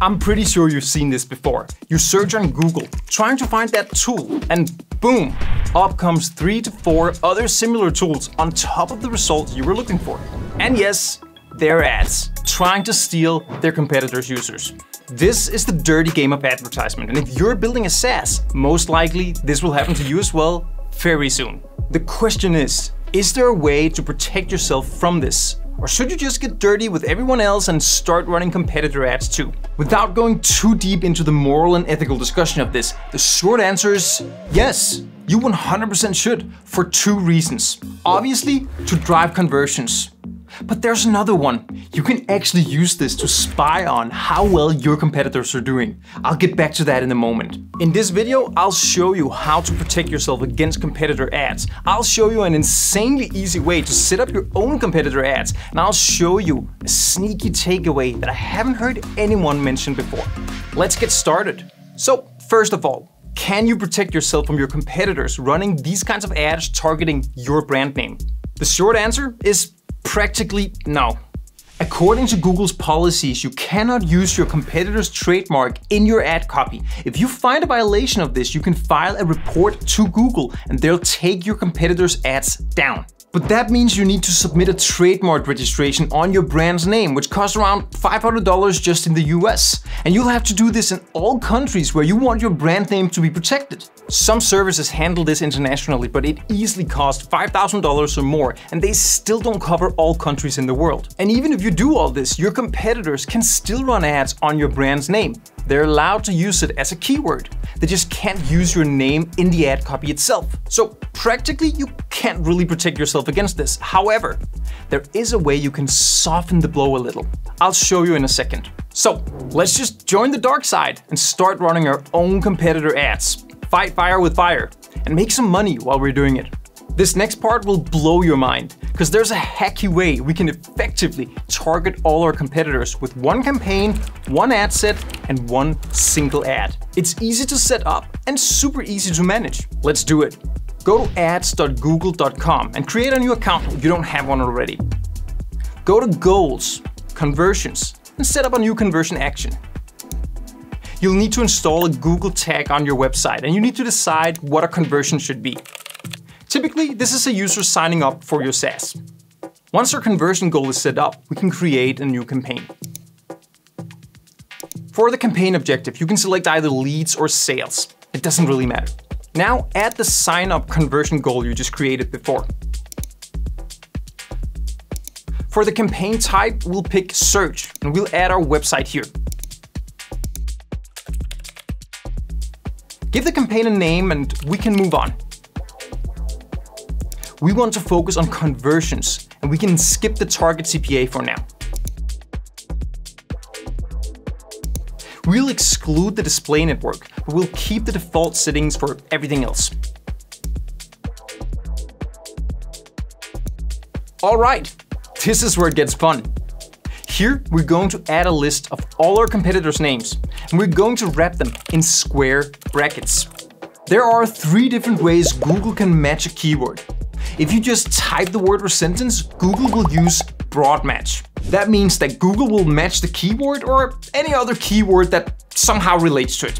I'm pretty sure you've seen this before. You search on Google, trying to find that tool, and boom, up comes 3 to 4 other similar tools on top of the results you were looking for. And yes, they're ads, trying to steal their competitors' users. This is the dirty game of advertisement, and if you're building a SaaS, most likely this will happen to you as well very soon. The question is there a way to protect yourself from this? Or should you just get dirty with everyone else and start running competitor ads too? Without going too deep into the moral and ethical discussion of this, the short answer is yes, you 100% should, for 2 reasons. Obviously, to drive conversions. But there's another one. You can actually use this to spy on how well your competitors are doing. I'll get back to that in a moment. In this video, I'll show you how to protect yourself against competitor ads. I'll show you an insanely easy way to set up your own competitor ads. And I'll show you a sneaky takeaway that I haven't heard anyone mention before. Let's get started. So, first of all, can you protect yourself from your competitors running these kinds of ads targeting your brand name? The short answer is practically no. According to Google's policies, you cannot use your competitor's trademark in your ad copy. If you find a violation of this, you can file a report to Google and they'll take your competitor's ads down. But that means you need to submit a trademark registration on your brand's name, which costs around $500 just in the US. And you'll have to do this in all countries where you want your brand name to be protected. Some services handle this internationally, but it easily costs $5,000 or more, and they still don't cover all countries in the world. And even if you do all this, your competitors can still run ads on your brand's name. They're allowed to use it as a keyword. They just can't use your name in the ad copy itself. So practically, you can't really protect yourself against this. However, there is a way you can soften the blow a little. I'll show you in a second. So let's just join the dark side and start running our own competitor ads. Fight fire with fire and make some money while we're doing it. This next part will blow your mind, because there's a hacky way we can effectively target all our competitors with one campaign, one ad set, and one single ad. It's easy to set up and super easy to manage. Let's do it. Go to ads.google.com and create a new account if you don't have one already. Go to Goals, Conversions, and set up a new conversion action. You'll need to install a Google tag on your website, and you need to decide what a conversion should be. Typically, this is a user signing up for your SaaS. Once our conversion goal is set up, we can create a new campaign. For the campaign objective, you can select either leads or sales. It doesn't really matter. Now add the sign-up conversion goal you just created before. For the campaign type, we'll pick search, and we'll add our website here. Give the campaign a name and we can move on. We want to focus on conversions, and we can skip the target CPA for now. We'll exclude the display network, but we'll keep the default settings for everything else. All right, this is where it gets fun. Here, we're going to add a list of all our competitors' names, and we're going to wrap them in square brackets. There are 3 different ways Google can match a keyword. If you just type the word or sentence, Google will use broad match. That means that Google will match the keyword or any other keyword that somehow relates to it.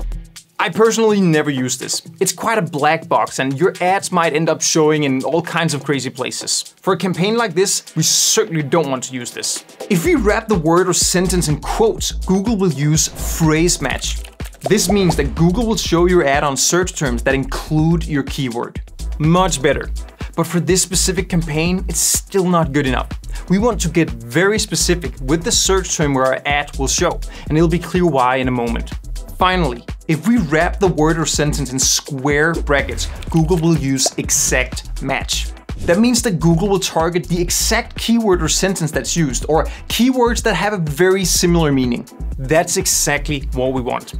I personally never use this. It's quite a black box, and your ads might end up showing in all kinds of crazy places. For a campaign like this, we certainly don't want to use this. If we wrap the word or sentence in quotes, Google will use phrase match. This means that Google will show your ad on search terms that include your keyword. Much better. But for this specific campaign, it's still not good enough. We want to get very specific with the search term where our ad will show, and it'll be clear why in a moment. Finally, if we wrap the word or sentence in square brackets, Google will use exact match. That means that Google will target the exact keyword or sentence that's used, or keywords that have a very similar meaning. That's exactly what we want.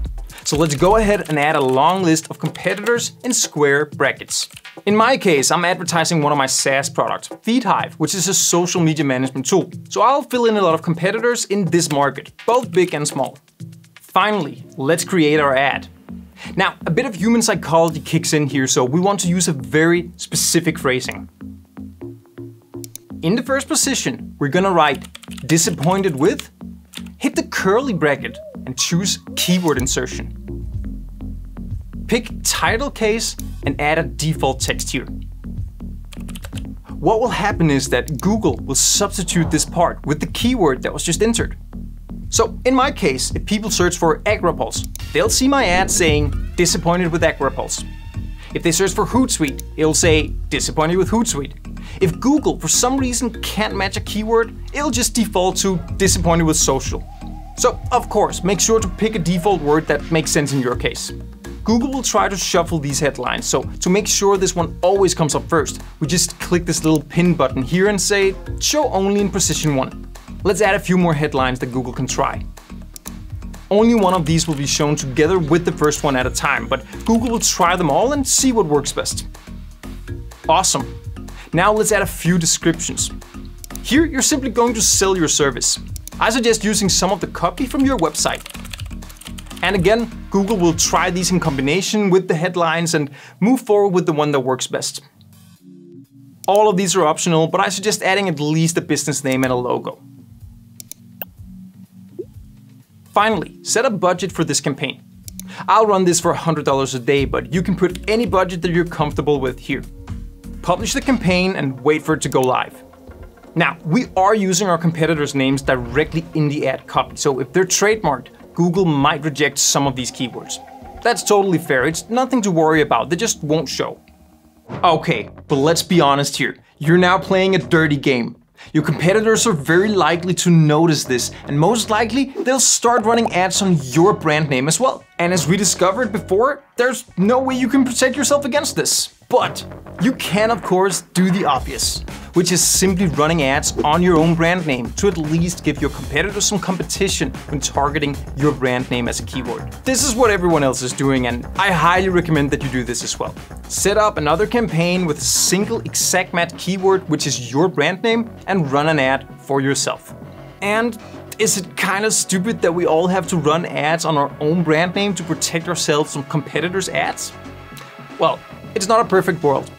So let's go ahead and add a long list of competitors in square brackets. In my case, I'm advertising one of my SaaS products, FeedHive, which is a social media management tool. So I'll fill in a lot of competitors in this market, both big and small. Finally, let's create our ad. Now, a bit of human psychology kicks in here, so we want to use a very specific phrasing. In the first position, we're gonna write disappointed with, hit the curly bracket, and and choose Keyword Insertion. Pick Title Case and add a default text here. What will happen is that Google will substitute this part with the keyword that was just entered. So in my case, if people search for AgriPulse, they'll see my ad saying disappointed with AgriPulse. If they search for Hootsuite, it'll say disappointed with Hootsuite. If Google for some reason can't match a keyword, it'll just default to disappointed with social. So of course, make sure to pick a default word that makes sense in your case. Google will try to shuffle these headlines, so to make sure this one always comes up first, we just click this little pin button here and say show only in position 1. Let's add a few more headlines that Google can try. Only one of these will be shown together with the first one at a time, but Google will try them all and see what works best. Awesome. Now let's add a few descriptions. Here you're simply going to sell your service. I suggest using some of the copy from your website. And again, Google will try these in combination with the headlines and move forward with the one that works best. All of these are optional, but I suggest adding at least a business name and a logo. Finally, set a budget for this campaign. I'll run this for $100 a day, but you can put any budget that you're comfortable with here. Publish the campaign and wait for it to go live. Now, we are using our competitors' names directly in the ad copy, so if they're trademarked, Google might reject some of these keywords. That's totally fair, it's nothing to worry about, they just won't show. Okay, but let's be honest here, you're now playing a dirty game. Your competitors are very likely to notice this, and most likely they'll start running ads on your brand name as well. And as we discovered before, there's no way you can protect yourself against this. But you can of course do the obvious, which is simply running ads on your own brand name to at least give your competitors some competition when targeting your brand name as a keyword. This is what everyone else is doing, and I highly recommend that you do this as well. Set up another campaign with a single exact match keyword, which is your brand name, and run an ad for yourself. And is it kind of stupid that we all have to run ads on our own brand name to protect ourselves from competitors' ads? Well, it's not a perfect world,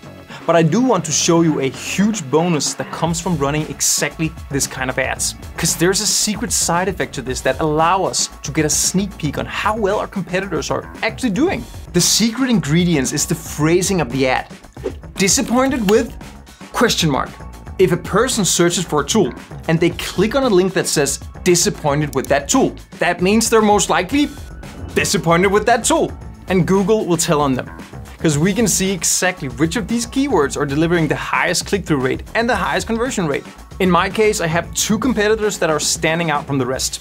but I do want to show you a huge bonus that comes from running exactly this kind of ads. Because there's a secret side effect to this that allow us to get a sneak peek on how well our competitors are actually doing. The secret ingredients is the phrasing of the ad. Disappointed with ? If a person searches for a tool and they click on a link that says disappointed with that tool, that means they're most likely disappointed with that tool. And Google will tell on them. Because we can see exactly which of these keywords are delivering the highest click-through rate and the highest conversion rate. In my case, I have two competitors that are standing out from the rest.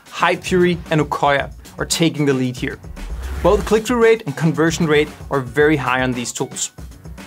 Hypefury and Ukoya are taking the lead here. Both click-through rate and conversion rate are very high on these tools.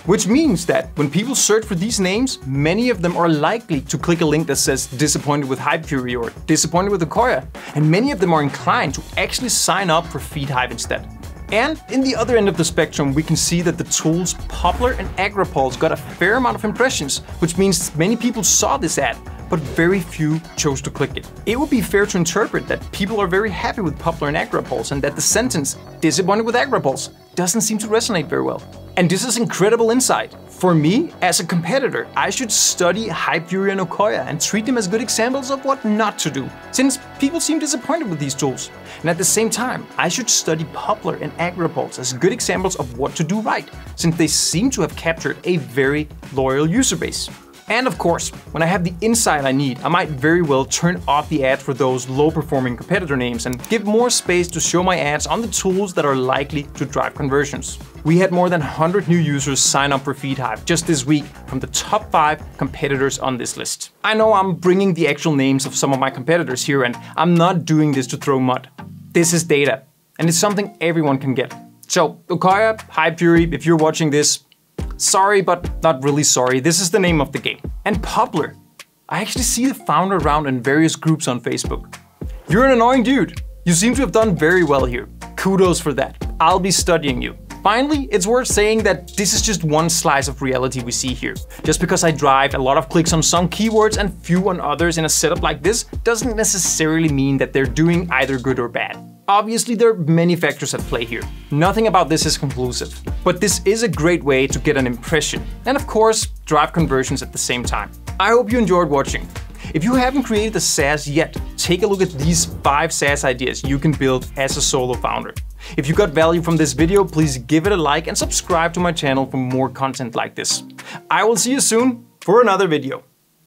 Which means that when people search for these names, many of them are likely to click a link that says disappointed with Hypefury or disappointed with Ukoya, and many of them are inclined to actually sign up for FeedHive instead. And in the other end of the spectrum, we can see that the tools Poplar and AgriPulse got a fair amount of impressions, which means many people saw this ad, but very few chose to click it. It would be fair to interpret that people are very happy with Poplar and AgriPulse, and that the sentence, disappointed with AgriPulse, doesn't seem to resonate very well. And this is incredible insight. For me, as a competitor, I should study Hypefury and Ukoya and treat them as good examples of what not to do, since people seem disappointed with these tools. And at the same time, I should study Poplar and AgriPulse as good examples of what to do right, since they seem to have captured a very loyal user base. And of course, when I have the insight I need, I might very well turn off the ad for those low-performing competitor names and give more space to show my ads on the tools that are likely to drive conversions. We had more than 100 new users sign up for FeedHive just this week from the top 5 competitors on this list. I know I'm bringing the actual names of some of my competitors here, and I'm not doing this to throw mud. This is data, and it's something everyone can get. So, Ukoya, Hypefury, if you're watching this, sorry, but not really sorry, this is the name of the game. And Poplar, I actually see the founder around in various groups on Facebook. You're an annoying dude. You seem to have done very well here. Kudos for that. I'll be studying you. Finally, it's worth saying that this is just one slice of reality we see here. Just because I drive a lot of clicks on some keywords and few on others in a setup like this doesn't necessarily mean that they're doing either good or bad. Obviously, there are many factors at play here. Nothing about this is conclusive, but this is a great way to get an impression and of course, drive conversions at the same time. I hope you enjoyed watching. If you haven't created a SaaS yet, take a look at these 5 SaaS ideas you can build as a solo founder. If you got value from this video, please give it a like and subscribe to my channel for more content like this. I will see you soon for another video.